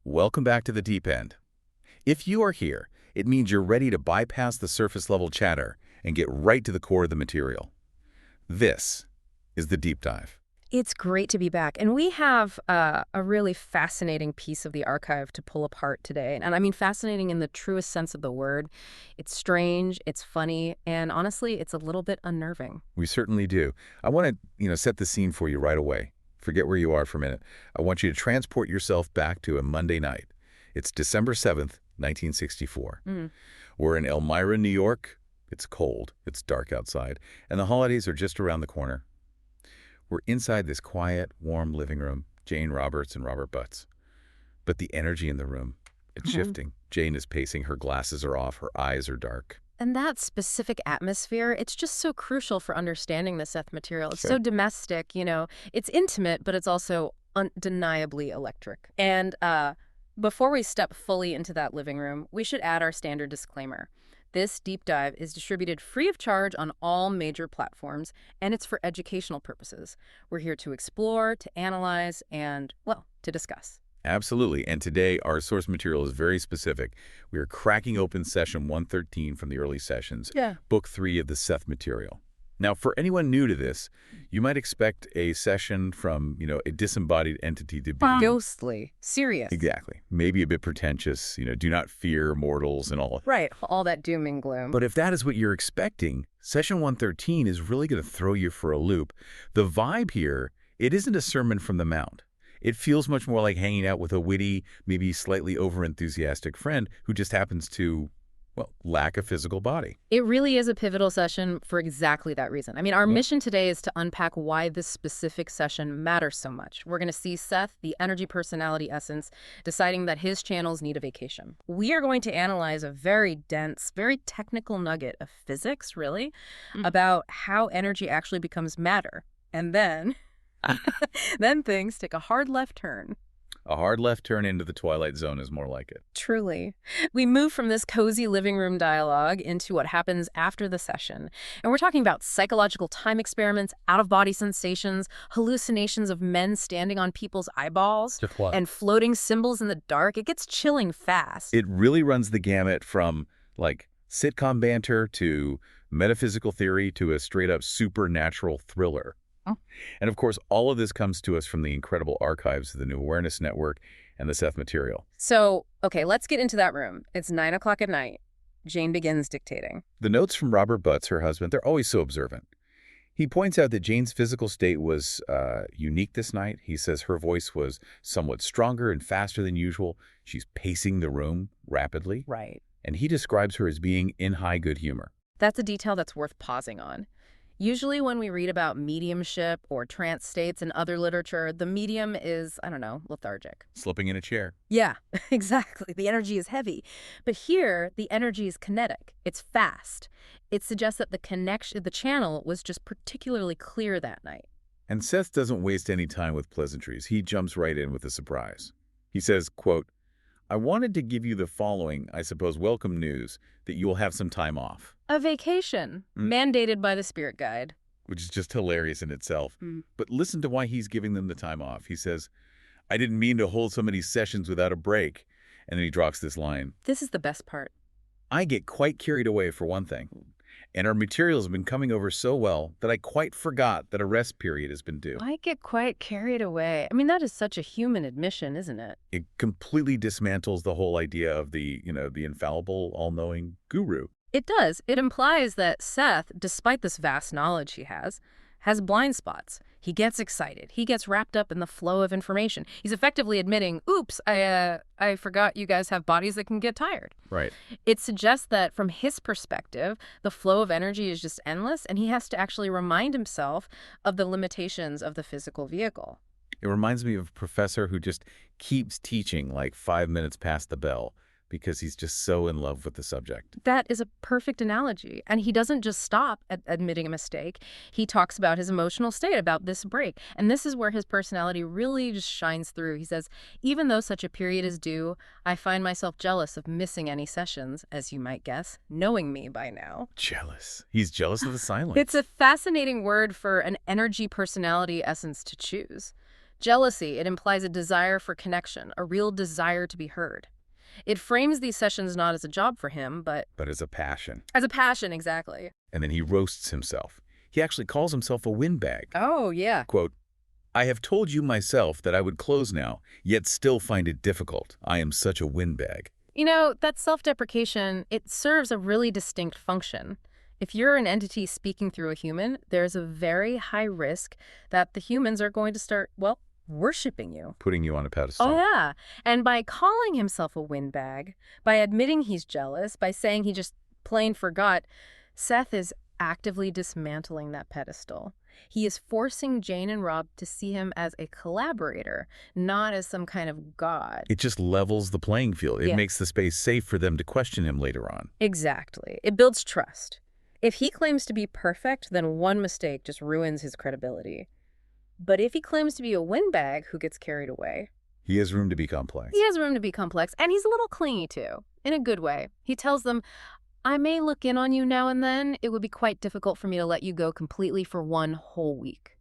Welcome back to the deep end. If you are here, it means you're ready to bypass the surface level chatter and get right to the core of the material. This is the deep dive. It's great to be back. And we have a really fascinating piece of the archive to pull apart today. And I mean fascinating in the truest sense of the word. It's strange, it's funny, and honestly, it's a little bit unnerving. We certainly do. I want to, set the scene for you right away. Forget where you are for a minute. I want you to transport yourself back to a Monday night. It's December 7th, 1964. We're in Elmira, New York. It's cold, it's dark outside, and the holidays are just around the corner. We're inside this quiet, warm living room, Jane Roberts and Robert Butts. But the energy in the room, it's shifting. Jane is pacing, her glasses are off, her eyes are dark. And that specific atmosphere, it's just so crucial for understanding the Seth material. It's Sure. so domestic, It's intimate, but it's also undeniably electric. And before we step fully into that living room, we should add our standard disclaimer. This deep dive is distributed free of charge on all major platforms, and it's for educational purposes. We're here to explore, to analyze, and, well, to discuss. Absolutely. And today, our source material is very specific. We are cracking open session 113 from the early sessions, book 3 of the Seth material. Now, for anyone new to this, you might expect a session from, a disembodied entity to be Ghostly, serious. Exactly. Maybe a bit pretentious, do not fear mortals and all. Right, all that doom and gloom. But if that is what you're expecting, session 113 is really going to throw you for a loop. The vibe here, it isn't a sermon from the Mount. It feels much more like hanging out with a witty, maybe slightly over-enthusiastic friend who just happens to, lack a physical body. It really is a pivotal session for exactly that reason. I mean, our mission today is to unpack why this specific session matters so much. We're going to see Seth, the energy personality essence, deciding that his channels need a vacation. We are going to analyze a very dense, very technical nugget of physics, really, about how energy actually becomes matter. And then, then things take a hard left turn. A hard left turn into the Twilight Zone is more like it. Truly. We move from this cozy living room dialogue into what happens after the session. And we're talking about psychological time experiments, out-of-body sensations, hallucinations of men standing on people's eyeballs, and floating symbols in the dark. It gets chilling fast. It really runs the gamut from, sitcom banter to metaphysical theory to a straight-up supernatural thriller. And of course, all of this comes to us from the incredible archives of the New Awareness Network and the Seth material. So, okay, let's get into that room. It's 9 o'clock at night. Jane begins dictating. The notes from Robert Butts, her husband, they're always so observant. He points out that Jane's physical state was unique this night. He says her voice was somewhat stronger and faster than usual. She's pacing the room rapidly. Right. And he describes her as being in high good humor. That's a detail that's worth pausing on. Usually when we read about mediumship or trance states in other literature, the medium is, lethargic. Slipping in a chair. Yeah, exactly. The energy is heavy. But here, the energy is kinetic. It's fast. It suggests that the channel was just particularly clear that night. And Seth doesn't waste any time with pleasantries. He jumps right in with a surprise. He says, quote, "I wanted to give you the following, I suppose, welcome news that you will have some time off." A vacation, mandated by the spirit guide. Which is just hilarious in itself. But listen to why he's giving them the time off. He says, "I didn't mean to hold so many sessions without a break." And then he drops this line. This is the best part. "I get quite carried away, for one thing. And our materials have been coming over so well that I quite forgot that a rest period has been due." I get quite carried away. I mean, that is such a human admission, isn't it? It completely dismantles the whole idea of the infallible, all-knowing guru. It does. It implies that Seth, despite this vast knowledge he has blind spots. He gets excited. He gets wrapped up in the flow of information. He's effectively admitting, oops, I forgot you guys have bodies that can get tired. Right. It suggests that from his perspective, the flow of energy is just endless, and he has to actually remind himself of the limitations of the physical vehicle. It reminds me of a professor who just keeps teaching 5 minutes past the bell because he's just so in love with the subject. That is a perfect analogy. And he doesn't just stop at admitting a mistake. He talks about his emotional state, about this break. And this is where his personality really just shines through. He says, even though such a period is due, I find myself jealous of missing any sessions, as you might guess, knowing me by now. Jealous. He's jealous of the silence. It's a fascinating word for an energy personality essence to choose. Jealousy, it implies a desire for connection, a real desire to be heard. It frames these sessions not as a job for him, but But as a passion. as a passion, exactly. And then he roasts himself. He actually calls himself a windbag. Oh, yeah. Quote, I have told you myself that I would close now, yet still find it difficult. I am such a windbag. You know, that self-deprecation, it serves a really distinct function. If you're an entity speaking through a human, there's a very high risk that the humans are going to start, well, worshiping you. Putting you on a pedestal. Oh, yeah. And by calling himself a windbag, by admitting he's jealous, by saying he just plain forgot, Seth is actively dismantling that pedestal. He is forcing Jane and Rob to see him as a collaborator, not as some kind of god. It just levels the playing field. It Yeah. makes the space safe for them to question him later on. Exactly. It builds trust. If he claims to be perfect, then one mistake just ruins his credibility. But if he claims to be a windbag who gets carried away, He has room to be complex. he has room to be complex, and he's a little clingy too, in a good way. He tells them, I may look in on you now and then. It would be quite difficult for me to let you go completely for one whole week.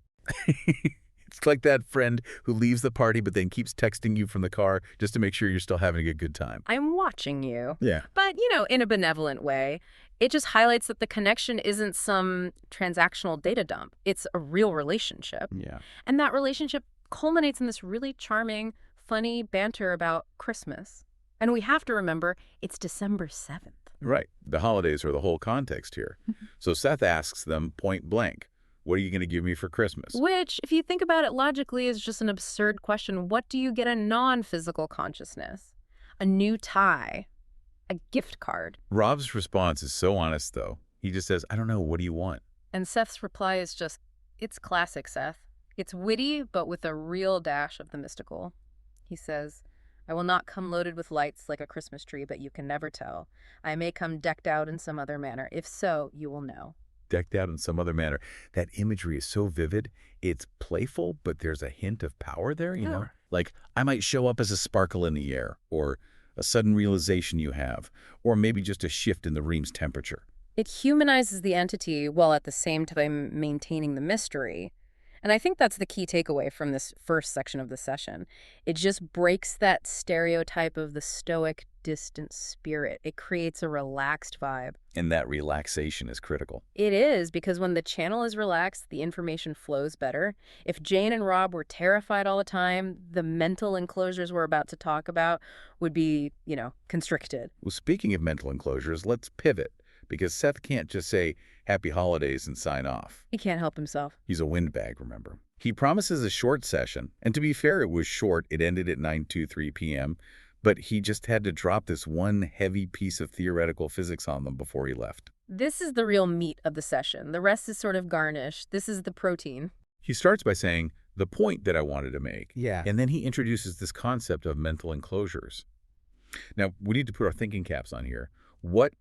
It's like that friend who leaves the party but then keeps texting you from the car just to make sure you're still having a good time. I'm watching you. Yeah. But, in a benevolent way. It just highlights that the connection isn't some transactional data dump. It's a real relationship. Yeah. And that relationship culminates in this really charming, funny banter about Christmas. And we have to remember, it's December 7th. Right. The holidays are the whole context here. So Seth asks them point blank, what are you going to give me for Christmas? Which, if you think about it logically, is just an absurd question. What do you get a non-physical consciousness? A new tie? A gift card? Rob's response is so honest, though. He just says, I don't know, what do you want? And Seth's reply is just, it's classic, Seth. It's witty, but with a real dash of the mystical. He says, I will not come loaded with lights like a Christmas tree, but you can never tell. I may come decked out in some other manner. If so, you will know. Decked out in some other manner. That imagery is so vivid. It's playful, but there's a hint of power there, you know? Like, I might show up as a sparkle in the air, or a sudden realization you have, or maybe just a shift in the room's temperature. It humanizes the entity while at the same time maintaining the mystery. And I think that's the key takeaway from this first section of the session. It just breaks that stereotype of the stoic, distant spirit. It creates a relaxed vibe. And that relaxation is critical. It is, because when the channel is relaxed, the information flows better. If Jane and Rob were terrified all the time, the mental enclosures we're about to talk about would be, constricted. Well, speaking of mental enclosures, let's pivot, because Seth can't just say, Happy Holidays and sign off. He can't help himself. He's a windbag, remember. He promises a short session, and to be fair, it was short. It ended at 9:23 p.m., but he just had to drop this one heavy piece of theoretical physics on them before he left. This is the real meat of the session. The rest is sort of garnish. This is the protein. He starts by saying, the point that I wanted to make. Yeah. And then he introduces this concept of mental enclosures. Now, we need to put our thinking caps on here. What,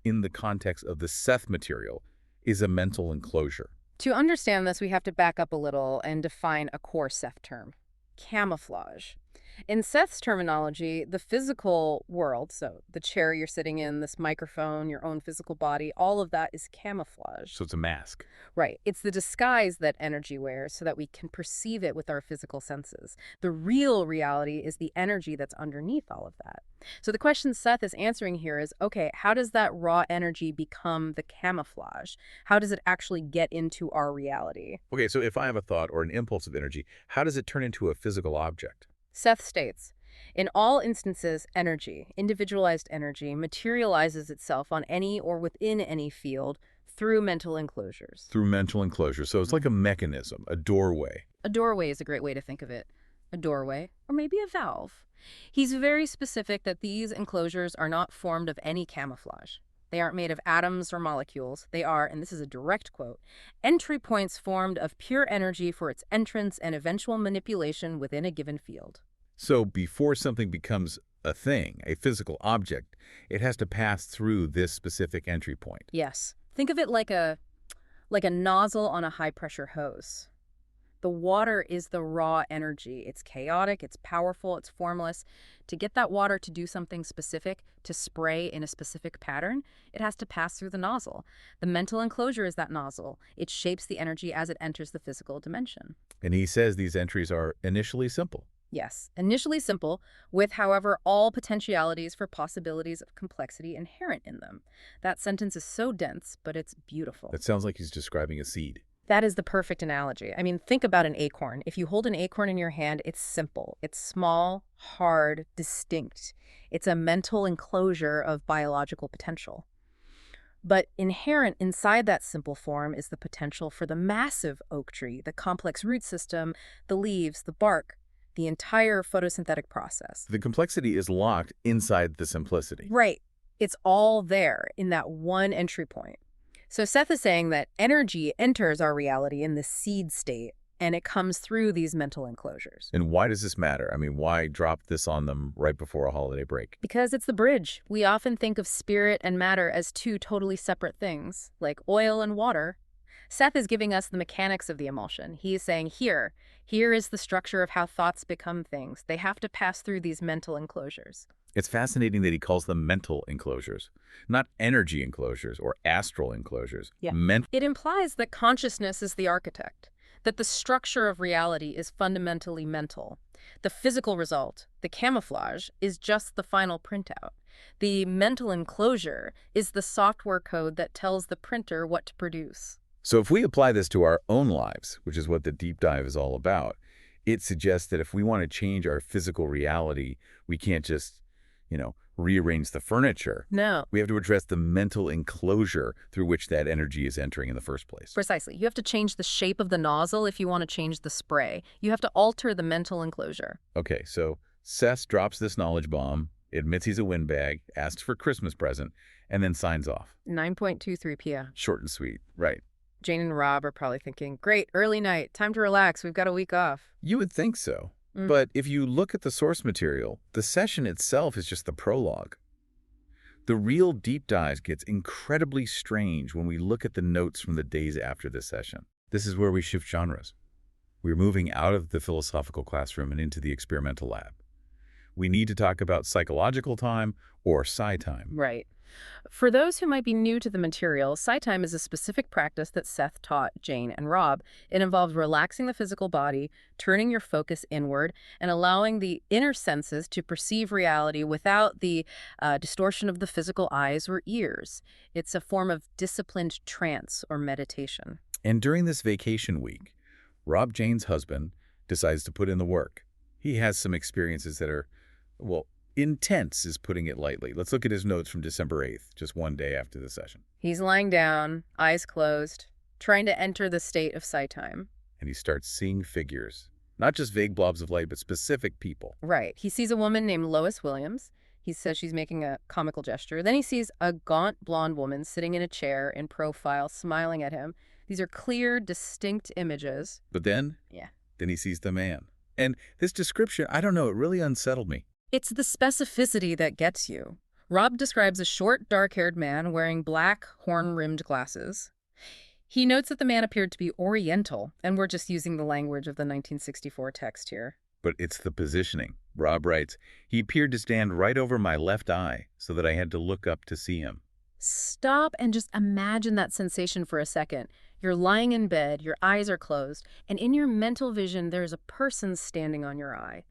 in the context of the Seth material, is a mental enclosure? To understand this, we have to back up a little and define a core Seth term: camouflage. In Seth's terminology, the physical world, so the chair you're sitting in, this microphone, your own physical body, all of that is camouflage. So it's a mask. Right. It's the disguise that energy wears so that we can perceive it with our physical senses. The real reality is the energy that's underneath all of that. So the question Seth is answering here is, okay, how does that raw energy become the camouflage? How does it actually get into our reality? Okay, so if I have a thought or an impulse of energy, how does it turn into a physical object? Seth states, in all instances, energy, individualized energy, materializes itself on any or within any field through mental enclosures. Through mental enclosures. So it's like a mechanism, a doorway. A doorway is a great way to think of it. A doorway, or maybe a valve. He's very specific that these enclosures are not formed of any camouflage. They aren't made of atoms or molecules. They are, and this is a direct quote, entry points formed of pure energy for its entrance and eventual manipulation within a given field. So before something becomes a thing, a physical object, it has to pass through this specific entry point. Yes. Think of it like a nozzle on a high-pressure hose. The water is the raw energy. It's chaotic, it's powerful, it's formless. To get that water to do something specific, to spray in a specific pattern, it has to pass through the nozzle. The mental enclosure is that nozzle. It shapes the energy as it enters the physical dimension. And he says these entries are initially simple. Yes, initially simple, with, however, all potentialities for possibilities of complexity inherent in them. That sentence is so dense, but it's beautiful. That sounds like he's describing a seed. That is the perfect analogy. I mean, think about an acorn. If you hold an acorn in your hand, it's simple. It's small, hard, distinct. It's a mental enclosure of biological potential. But inherent inside that simple form is the potential for the massive oak tree, the complex root system, the leaves, the bark, the entire photosynthetic process. The complexity is locked inside the simplicity. Right. It's all there in that one entry point. So Seth is saying that energy enters our reality in the seed state, and it comes through these mental enclosures. And why does this matter? I mean, why drop this on them right before a holiday break? Because it's the bridge. We often think of spirit and matter as two totally separate things, like oil and water. Seth is giving us the mechanics of the emulsion. He is saying, here is the structure of how thoughts become things. They have to pass through these mental enclosures. It's fascinating that he calls them mental enclosures, not energy enclosures or astral enclosures. Yeah. It implies that consciousness is the architect, that the structure of reality is fundamentally mental. The physical result, the camouflage, is just the final printout. The mental enclosure is the software code that tells the printer what to produce. So if we apply this to our own lives, which is what the deep dive is all about, it suggests that if we want to change our physical reality, we can't just, rearrange the furniture. No. We have to address the mental enclosure through which that energy is entering in the first place. Precisely. You have to change the shape of the nozzle if you want to change the spray. You have to alter the mental enclosure. Okay, so Seth drops this knowledge bomb, admits he's a windbag, asks for a Christmas present, and then signs off. 9:23 p.m. Short and sweet, right. Jane and Rob are probably thinking, great, early night, time to relax, we've got a week off. You would think so. But if you look at the source material, the session itself is just the prologue. The real deep dive gets incredibly strange when we look at the notes from the days after this session. This is where we shift genres. We're moving out of the philosophical classroom and into the experimental lab. We need to talk about psychological time or psi time. Right. For those who might be new to the material, psi time is a specific practice that Seth taught Jane and Rob. It involves relaxing the physical body, turning your focus inward, and allowing the inner senses to perceive reality without the distortion of the physical eyes or ears. It's a form of disciplined trance or meditation. And during this vacation week, Rob, Jane's husband, decides to put in the work. He has some experiences that are, intense is putting it lightly. Let's look at his notes from December 8th, just one day after the session. He's lying down, eyes closed, trying to enter the state of psi time. And he starts seeing figures, not just vague blobs of light, but specific people. Right. He sees a woman named Lois Williams. He says she's making a comical gesture. Then he sees a gaunt blonde woman sitting in a chair in profile, smiling at him. These are clear, distinct images. But then he sees the man. And this description, I don't know, it really unsettled me. It's the specificity that gets you. Rob describes a short, dark-haired man wearing black, horn-rimmed glasses. He notes that the man appeared to be Oriental, and we're just using the language of the 1964 text here. But it's the positioning. Rob writes, he appeared to stand right over my left eye so that I had to look up to see him. Stop and just imagine that sensation for a second. You're lying in bed, your eyes are closed, and in your mental vision, there's a person standing on your eye.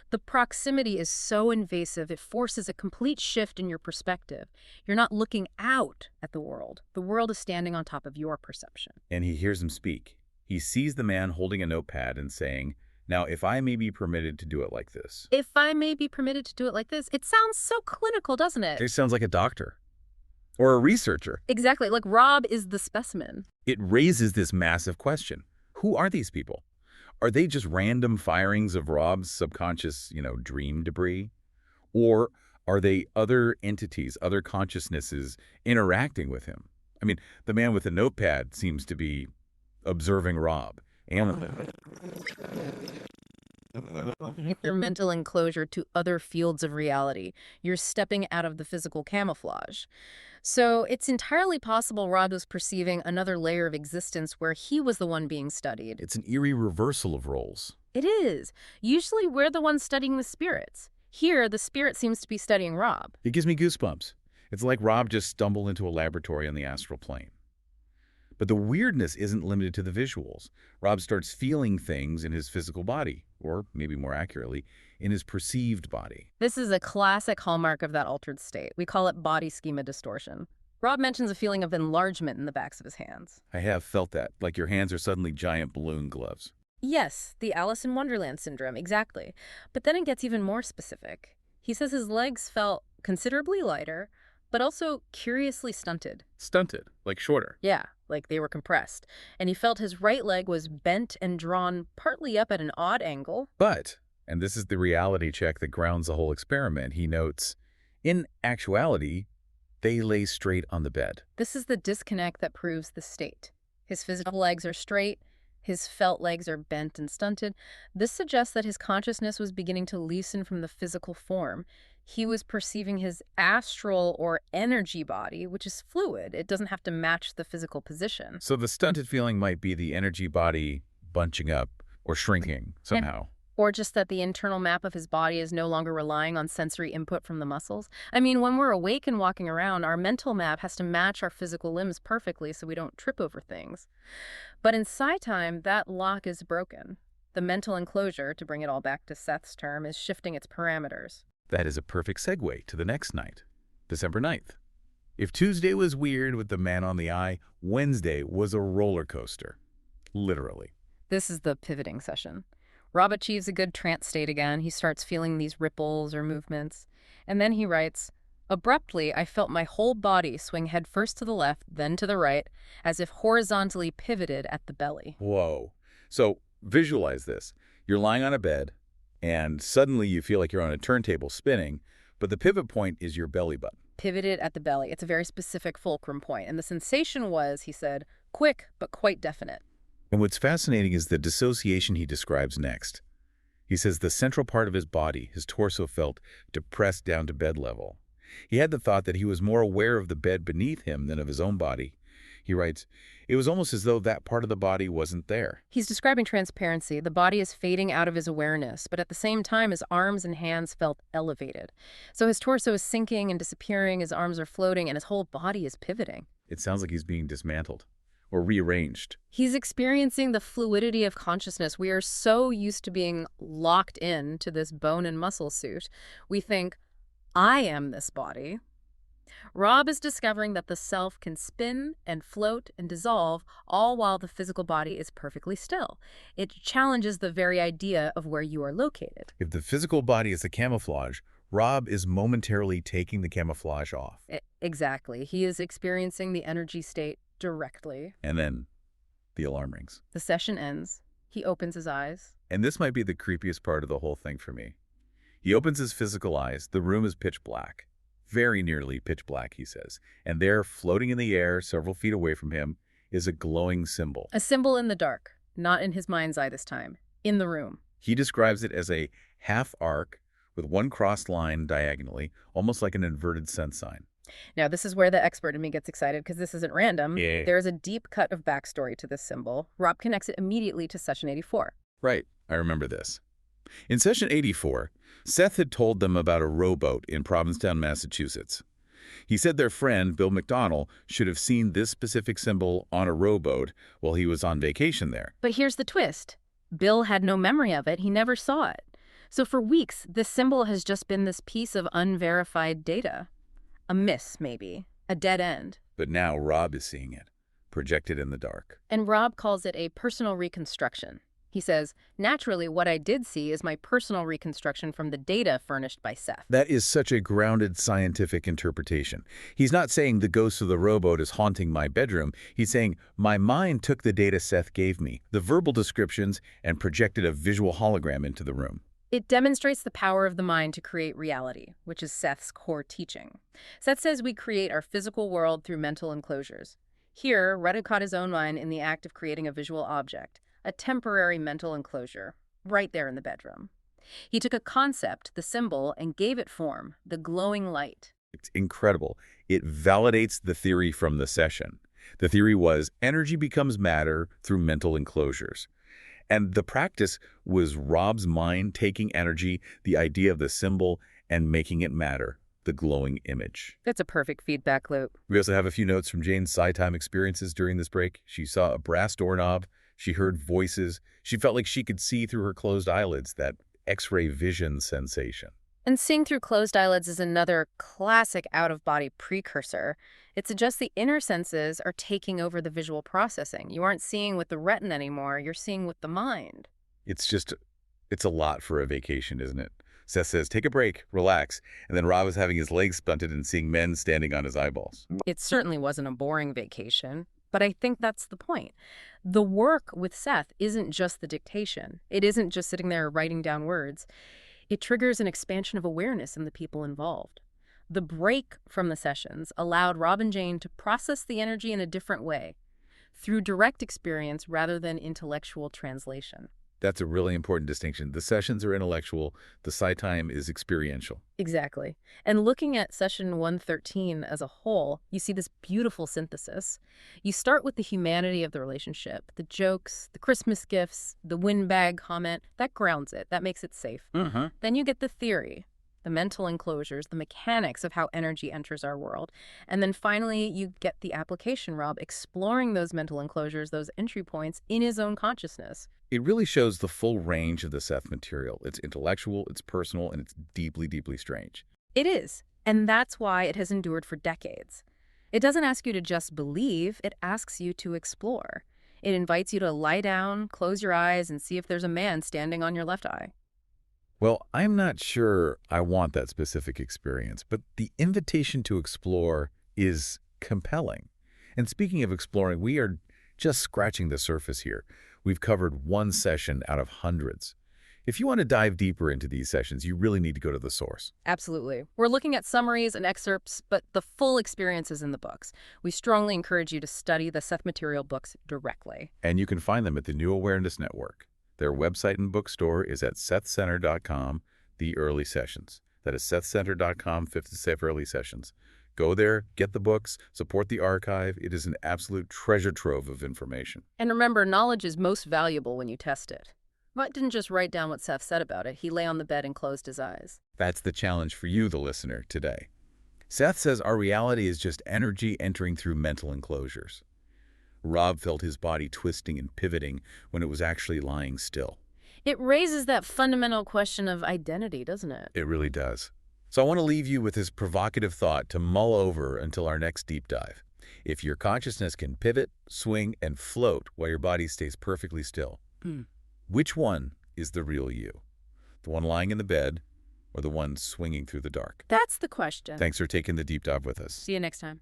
The proximity is so invasive, it forces a complete shift in your perspective. You're not looking out at the world. The world is standing on top of your perception. And he hears him speak. He sees the man holding a notepad and saying, now, if I may be permitted to do it like this. If I may be permitted to do it like this. It sounds so clinical, doesn't it? It sounds like a doctor. Or a researcher. Exactly, like Rob is the specimen. It raises this massive question. Who are these people? Are they just random firings of Rob's subconscious, dream debris? Or are they other entities, other consciousnesses interacting with him? I mean, the man with the notepad seems to be observing Rob. your mental enclosure to other fields of reality. You're stepping out of the physical camouflage. So it's entirely possible Rod was perceiving another layer of existence where he was the one being studied. It's an eerie reversal of roles. It is. Usually we're the ones studying the spirits. Here, the spirit seems to be studying Rob. It gives me goosebumps. It's like Rob just stumbled into a laboratory on the astral plane. But the weirdness isn't limited to the visuals. Rob starts feeling things in his physical body, or maybe more accurately, in his perceived body. This is a classic hallmark of that altered state. We call it body schema distortion. Rob mentions a feeling of enlargement in the backs of his hands. I have felt that, like your hands are suddenly giant balloon gloves. Yes, the Alice in Wonderland syndrome, exactly. But then it gets even more specific. He says his legs felt considerably lighter, but also curiously stunted. Stunted, like shorter. Yeah, like they were compressed. And he felt his right leg was bent and drawn partly up at an odd angle. But, and this is the reality check that grounds the whole experiment, he notes, in actuality, they lay straight on the bed. This is the disconnect that proves the state. His physical legs are straight, his felt legs are bent and stunted. This suggests that his consciousness was beginning to loosen from the physical form. He was perceiving his astral or energy body, which is fluid. It doesn't have to match the physical position. So the stunted feeling might be the energy body bunching up or shrinking somehow. Or just that the internal map of his body is no longer relying on sensory input from the muscles. I mean, when we're awake and walking around, our mental map has to match our physical limbs perfectly so we don't trip over things. But in psi time, that lock is broken. The mental enclosure, to bring it all back to Seth's term, is shifting its parameters. That is a perfect segue to the next night, December 9th. If Tuesday was weird with the man on the eye, Wednesday was a roller coaster. Literally. This is the pivoting session. Rob achieves a good trance state again. He starts feeling these ripples or movements. And then he writes, "Abruptly, I felt my whole body swing headfirst to the left, then to the right, as if horizontally pivoted at the belly." Whoa. So visualize this. You're lying on a bed, and suddenly you feel like you're on a turntable spinning, but the pivot point is your belly button. Pivoted at the belly. It's a very specific fulcrum point. And the sensation was, he said, quick but quite definite. And what's fascinating is the dissociation he describes next. He says the central part of his body, his torso, felt depressed down to bed level. He had the thought that he was more aware of the bed beneath him than of his own body. He writes, "It was almost as though that part of the body wasn't there." He's describing transparency. The body is fading out of his awareness, but at the same time, his arms and hands felt elevated. So his torso is sinking and disappearing, his arms are floating, and his whole body is pivoting. It sounds like he's being dismantled or rearranged. He's experiencing the fluidity of consciousness. We are so used to being locked in to this bone and muscle suit. We think, I am this body. Rob is discovering that the self can spin and float and dissolve, all while the physical body is perfectly still. It challenges the very idea of where you are located. If the physical body is a camouflage, Rob is momentarily taking the camouflage off. Exactly. He is experiencing the energy state directly. And then the alarm rings. The session ends. He opens his eyes. And this might be the creepiest part of the whole thing for me. He opens his physical eyes. The room is pitch black. Very nearly pitch black, he says. And there, floating in the air several feet away from him, is a glowing symbol. A symbol in the dark. Not in his mind's eye this time. In the room. He describes it as a half arc with one crossed line diagonally, almost like an inverted sun sign. Now, this is where the expert in me gets excited because this isn't random. Yeah. There is a deep cut of backstory to this symbol. Rob connects it immediately to session 84. Right, I remember this. In session 84, Seth had told them about a rowboat in Provincetown, Massachusetts. He said their friend, Bill McDonnell, should have seen this specific symbol on a rowboat while he was on vacation there. But here's the twist. Bill had no memory of it. He never saw it. So for weeks, this symbol has just been this piece of unverified data. A miss, maybe. A dead end. But now Rob is seeing it, projected in the dark. And Rob calls it a personal reconstruction. He says, naturally, what I did see is my personal reconstruction from the data furnished by Seth. That is such a grounded scientific interpretation. He's not saying the ghost of the rowboat is haunting my bedroom. He's saying my mind took the data Seth gave me, the verbal descriptions, and projected a visual hologram into the room. It demonstrates the power of the mind to create reality, which is Seth's core teaching. Seth says we create our physical world through mental enclosures. Here, Reddit caught his own mind in the act of creating a visual object, a temporary mental enclosure. right there in the bedroom. He took a concept, the symbol, and gave it form, the glowing light. It's incredible. It validates the theory from the session. The theory was energy becomes matter through mental enclosures. And the practice was Rob's mind taking energy, the idea of the symbol, and making it matter, the glowing image. That's a perfect feedback loop. We also have a few notes from Jane's side-time experiences during this break. She saw a brass doorknob. She heard voices. She felt like she could see through her closed eyelids, that X-ray vision sensation. And seeing through closed eyelids is another classic out-of-body precursor. It suggests the inner senses are taking over the visual processing. You aren't seeing with the retina anymore, you're seeing with the mind. It's a lot for a vacation, isn't it? Seth says, take a break, relax, and then Rob is having his legs stunted and seeing men standing on his eyeballs. It certainly wasn't a boring vacation, but I think that's the point. The work with Seth isn't just the dictation. It isn't just sitting there writing down words. It triggers an expansion of awareness in the people involved. The break from the sessions allowed Rob and Jane to process the energy in a different way, through direct experience rather than intellectual translation. That's a really important distinction. The sessions are intellectual, the side time is experiential. Exactly. And looking at session 113 as a whole, you see this beautiful synthesis. You start with the humanity of the relationship, the jokes, the Christmas gifts, the windbag comment. That grounds it. That makes it safe. Then you get the theory, the mental enclosures, the mechanics of how energy enters our world. And then finally, you get the application, Rob, exploring those mental enclosures, those entry points in his own consciousness. It really shows the full range of the Seth material. It's intellectual, it's personal, and it's deeply, deeply strange. It is. And that's why it has endured for decades. It doesn't ask you to just believe, it asks you to explore. It invites you to lie down, close your eyes, and see if there's a man standing on your left eye. Well, I'm not sure I want that specific experience, but the invitation to explore is compelling. And speaking of exploring, we are just scratching the surface here. We've covered one session out of hundreds. If you want to dive deeper into these sessions, you really need to go to the source. Absolutely. We're looking at summaries and excerpts, but the full experience is in the books. We strongly encourage you to study the Seth material books directly. And you can find them at the New Awareness Network. Their website and bookstore is at sethcenter.com, the early sessions. That is sethcenter.com, 50 Safe Early Sessions. Go there, get the books, support the archive. It is an absolute treasure trove of information. And remember, knowledge is most valuable when you test it. Mutt didn't just write down what Seth said about it. He lay on the bed and closed his eyes. That's the challenge for you, the listener, today. Seth says our reality is just energy entering through mental enclosures. Rob felt his body twisting and pivoting when it was actually lying still. It raises that fundamental question of identity, doesn't it? It really does. So I want to leave you with this provocative thought to mull over until our next deep dive. If your consciousness can pivot, swing, and float while your body stays perfectly still, which one is the real you? The one lying in the bed or the one swinging through the dark? That's the question. Thanks for taking the deep dive with us. See you next time.